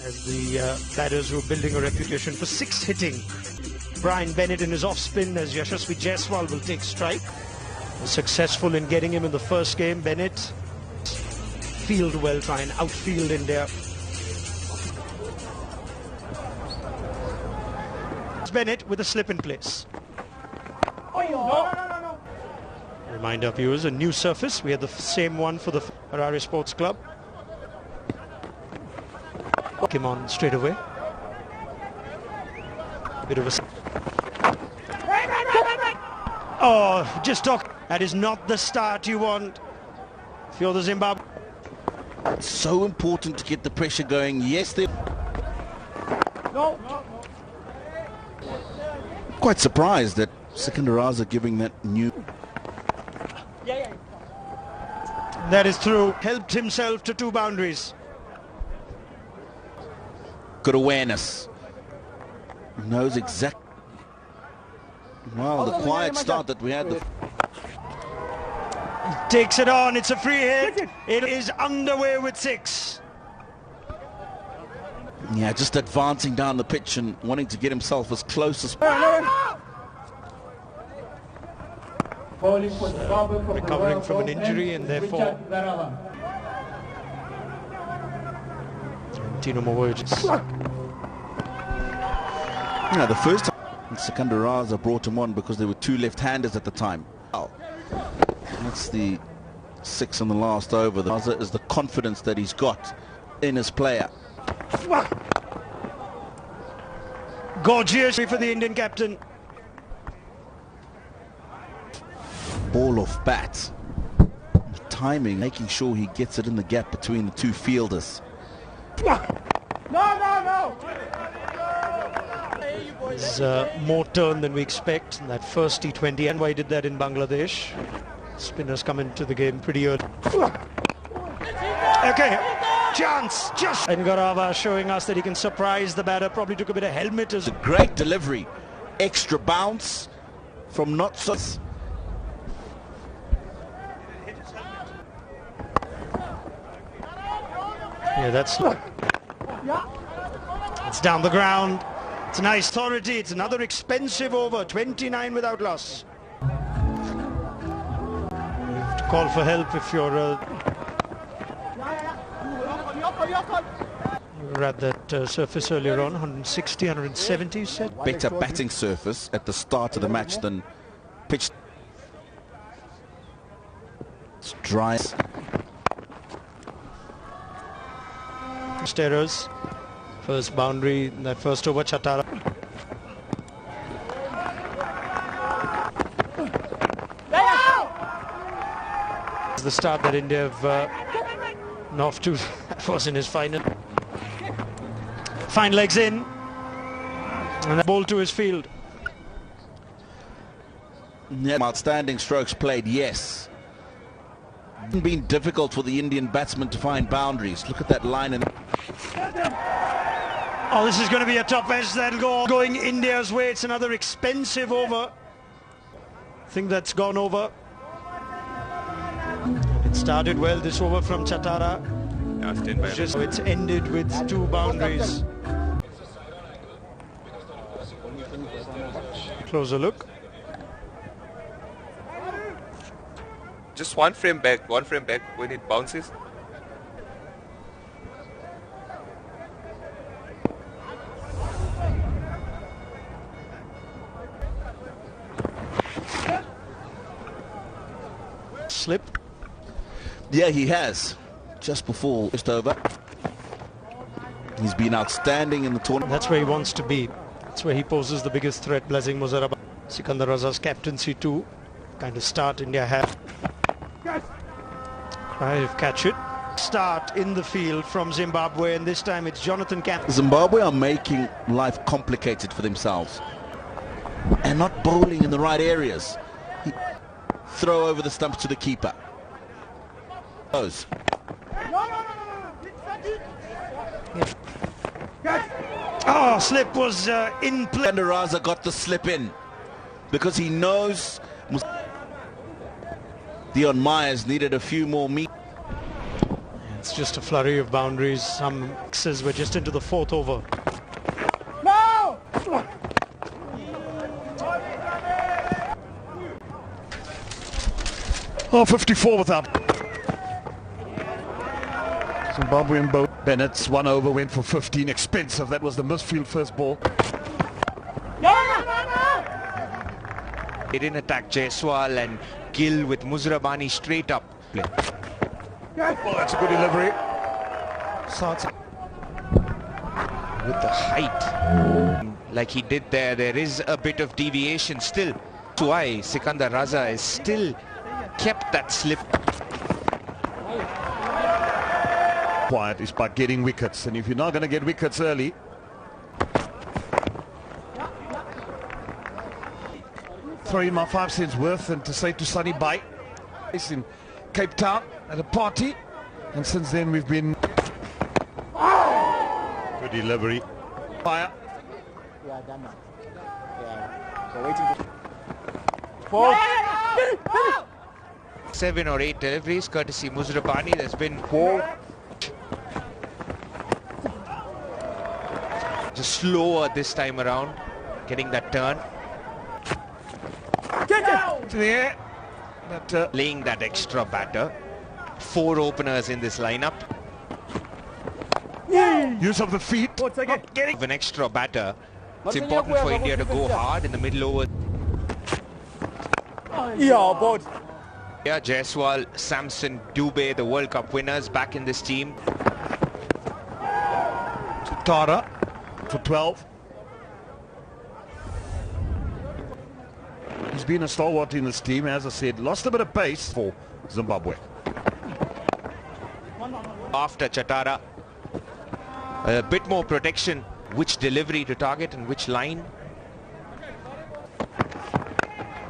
as the batters were building a reputation for six hitting. Brian Bennett in his off-spin as Yashasvi Jaiswal will take strike. Successful in getting him in the first game. Bennett field well, try and outfield India. Bennett with a slip in place. Remind our viewers, a new surface. We had the same one for the Harare Sports Club. Came on straight away. Bit of a... Oh, just talk. That is not the start you want if you're the Zimbabwe. It's so important to get the pressure going. Yes, they... Quite surprised that Sikandar giving that new... That is through. Helped himself to 2 boundaries. Good awareness. Knows exact. Well, the quiet start that we had. Takes it on. It's a free hit. It is underway with 6. Yeah, just advancing down the pitch and wanting to get himself as close as recovering from an injury and therefore Tino Mawards. Yeah, the first time Sikandar brought him on because there were 2 left-handers at the time. That's the 6 on the last over. The Raza is the confidence that he's got in his player. Gorgeous for the Indian captain. Ball off bat. Timing, making sure he gets it in the gap between the 2 fielders. No. There's more turn than we expect in that first T20, and why did that in Bangladesh. Spinners come into the game pretty early. Okay, chance, just... And Garava showing us that he can surprise the batter. Probably took a bit of helmet as... A great delivery, extra bounce from not so... Yeah, that's... It's down the ground. It's a nice authority. It's another expensive over. 29 without loss. You have to call for help if you're... You were at that surface earlier on, 160, 170, you said? Better batting surface at the start of the match than pitch. It's dry. Errors. First boundary in that first over, Chatara. The start that India have off to. That was in his final. Fine legs in. And the ball to his field. Yeah, outstanding strokes played, yes. It's been difficult for the Indian batsmen to find boundaries. Look at that line. And oh, this is going to be a top edge that'll go going India's way. It's another expensive over. I think that's gone over. It started well, this over from Chatara. Just it's ended with 2 boundaries. Closer look. Just one frame back when it bounces. Slip. yeah, he has. Just before, just over. He's been outstanding in the tournament. That's where he wants to be. That's where he poses the biggest threat. Blessing Muzarabad. Sikandar Raza's captaincy too. Kind of start India have. Try to catch it. Start in the field from Zimbabwe, and this time it's Jonathan Camp. Zimbabwe are making life complicated for themselves and not bowling in the right areas. Throw over the stumps to the keeper. Goes. Oh, slip was in play. Raza got the slip in because he knows Dion Myers needed a few more meters. It's just a flurry of boundaries. Some X's were just into the fourth over. No! Oh, 54 without. Zimbabwean boat. Bennett's 1 over went for 15. Expensive. That was the misfield first ball. They didn't attack Jaiswal and Gill with Muzrabani straight up. Oh, that's a good delivery. Starts With the height, like he did there is a bit of deviation still. That's why Sikandar Raza is still kept that slip. Quiet is by getting wickets, and if you're not going to get wickets early, throw in my 5 cents worth and to say to Sunny bye. It's in Cape Town at a party, and since then we've been good delivery. Fire. Yeah, done now. Yeah. So waiting for 7 or 8 deliveries courtesy Muzrabani. There's been 4. Just slower this time around, getting that turn. To the air. But, Laying that extra batter. 4 openers in this lineup. use of the feet. Not getting an extra batter. It's important for India to go hard in the middle over. Yeah, board. Yeah, Jaiswal, Samson, Dubey, the World Cup winners back in this team. Tara for 12. He's been a stalwart in this team, as I said. Lost a bit of pace for Zimbabwe. After Chatara, a bit more protection. Which delivery to target and which line?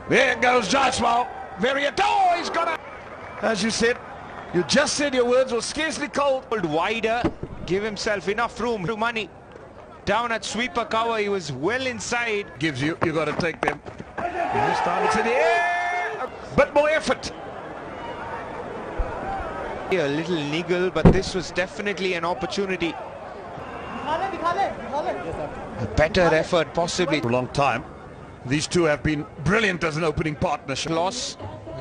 There goes Jaiswal. Oh, he's got it. As you said, you just said your words were scarcely cold. Wider, give himself enough room to money. Down at sweeper cover, he was well inside. Gives you got to take them. This time it's in the air. A bit more effort. A little niggle, but this was definitely an opportunity. A better effort, possibly. For a long time. These two have been brilliant as an opening partnership. Loss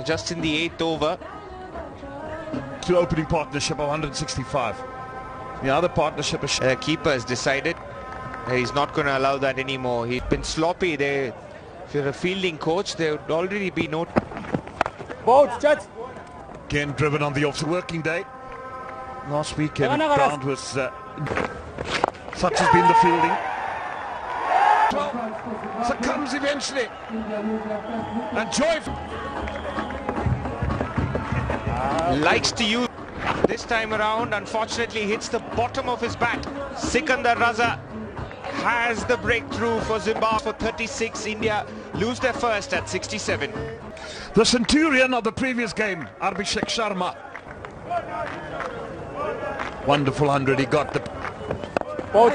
just in the 8th over. To opening partnership of 165. The other partnership is... Keeper has decided he's not going to allow that anymore. He's been sloppy. If you're a fielding coach, there would already be no... Board, chat. Again driven on the off-working day. Last weekend ground was... such has been the fielding. 12 succumbs eventually. And joy... Likes to use this time around. Unfortunately hits the bottom of his bat. Sikandar Raza has the breakthrough for Zimbabwe for 36. India lose their first at 67. The centurion of the previous game, Abhishek Sharma. Wonderful 100 he got. The Board.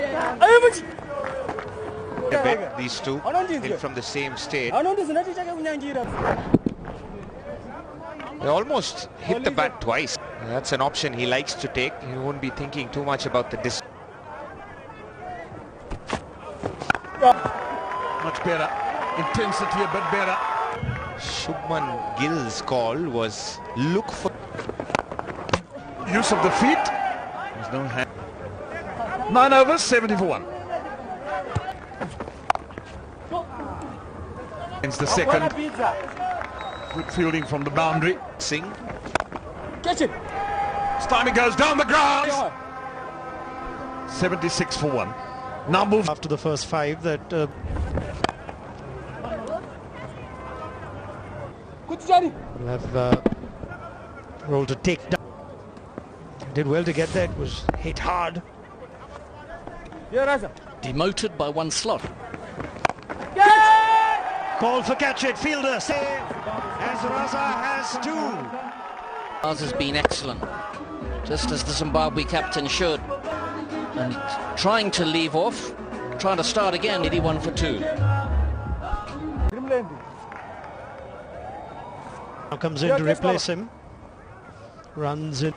These two in from the same state. They almost hit the bat twice. That's an option he likes to take. He won't be thinking too much about the distance. much better. Intensity a bit better. Shubman Gill's call was look for Use of the feet. There's no hand. 9 overs, 70 for 1. Against the second. Good fielding from the boundary. Singh. Catch it. Stymie goes down the grass. 76 for 1. Now moves After the first 5 that Good study. will have role to take down. Did well to get there. It was hit hard. Yeah, Raza. Demoted by 1 slot. Call for catch it. Fielder save as Raza has 2. Ours has been excellent, just as the Zimbabwe captain should. And trying to leave off, trying to start again, 81 for 2. Now comes in to replace him. Runs in.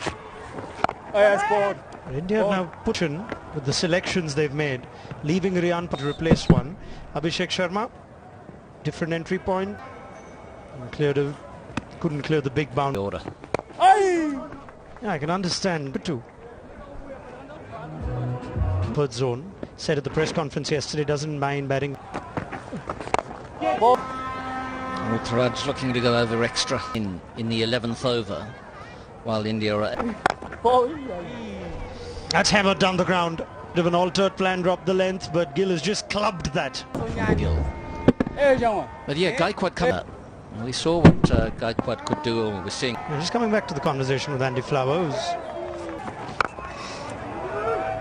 Yes, board. India have now put in with the selections they've made, leaving Riyan to replace one. Abhishek Sharma, different entry point, and couldn't clear the big boundary. Order. Yeah, I can understand too. Third zone, said at the press conference yesterday, doesn't mind batting. Raj looking to go over extra in the 11th over, while India are... That's hammered down the ground. Bit of an altered plan, dropped the length, but Gill has just clubbed that. Gill. But yeah, Gaikwad come up. We saw what Gaikwad could do, or we're seeing. Just coming back to the conversation with Andy Flowers.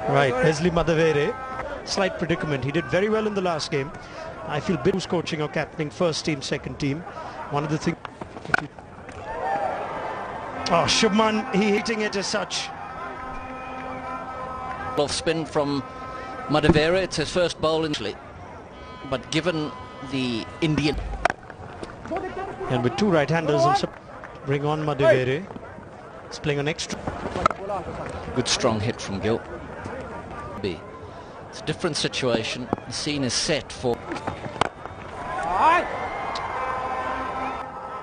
Right, Leslie Madhavere, slight predicament. He did very well in the last game. I feel who's coaching or captaining first team, second team. One of the things... Oh, Shubman, he hitting it as such. Off spin from Madhavere. It's his first bowl in Italy. But given the Indian... And with two right-handers, bring on Madhavere. He's playing an extra. Good strong hit from Gill. It's a different situation. The scene is set for...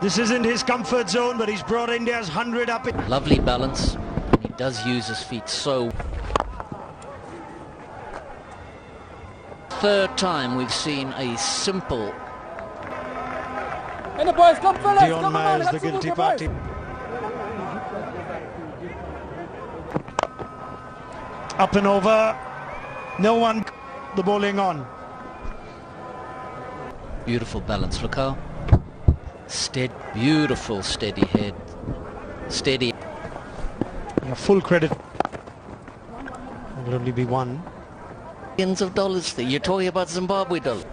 This isn't his comfort zone, but he's brought India's 100 up. Lovely balance. And he does use his feet so... Third time we've seen a simple... And the boys, come fellas, Dion come on, Myers, let's the see guilty the party. boys. Up and over. No one the bowling on. Beautiful balance, look how steady, beautiful steady head, steady. Yeah, full credit. Will only be one. Millions of dollars there. You're talking about Zimbabwe dollars.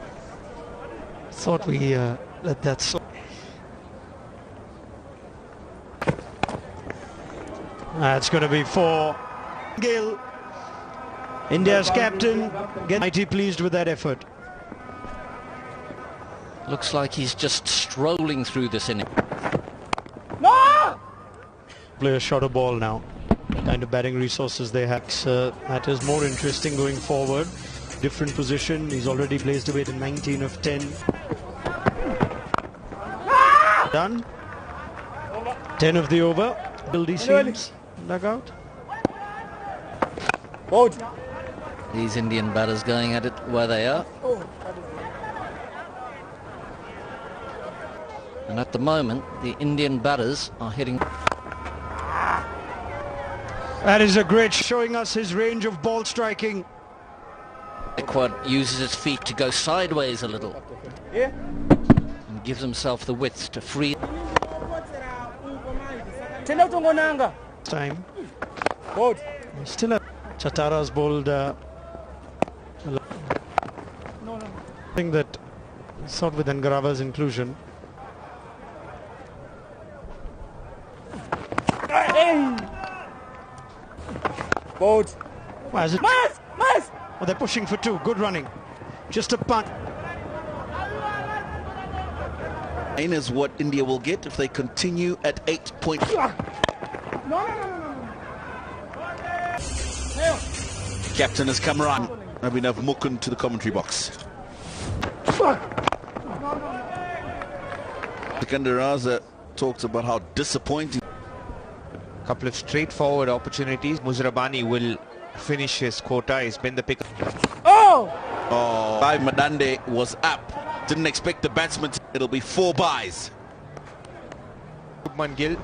Thought we let that slide. That's going to be for Gill. India's captain, mighty pleased with that effort. Looks like he's just strolling through this inning. No! Play a shorter ball now. Kind of batting resources they have. That is more interesting going forward. Different position. He's already placed away to 19 of 10. Done. 10 of the over. Bildy seems dugout. Board. These Indian batters going at it where they are. And at the moment, the Indian batters are hitting... That is a great showing us his range of ball striking. Gaikwad uses his feet to go sideways a little. Yeah. And gives himself the width to free. Time. Board. Still a Chatara's bowled. I think that sort with Angarava's inclusion. Board. Why is it? Miles! Oh, they're pushing for two. Good running. Just a punt. Nine is what India will get if they continue at 8 points. Captain has come around. Abhinav Mukund to the commentary box. Sikandar Raza talks about how disappointing. Couple of straightforward opportunities. Muzrabani will finish his quota. He's been the pick. Oh! Five Madande was up. Didn't expect the batsman. It'll be 4 byes. Shubman Gill,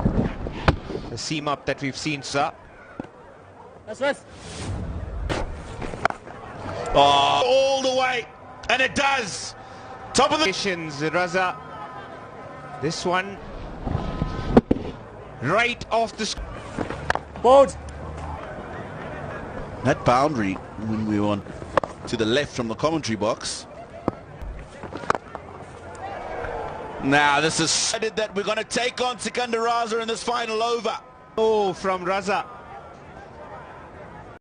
the seam up that we've seen, sir. That's right. Oh, all the way, and it does. Top of the Raza. This one right off the Board. that boundary when we were on to the left from the commentary box. Now this is decided that we're going to take on Sikandar Raza in this final over. Oh, from Raza.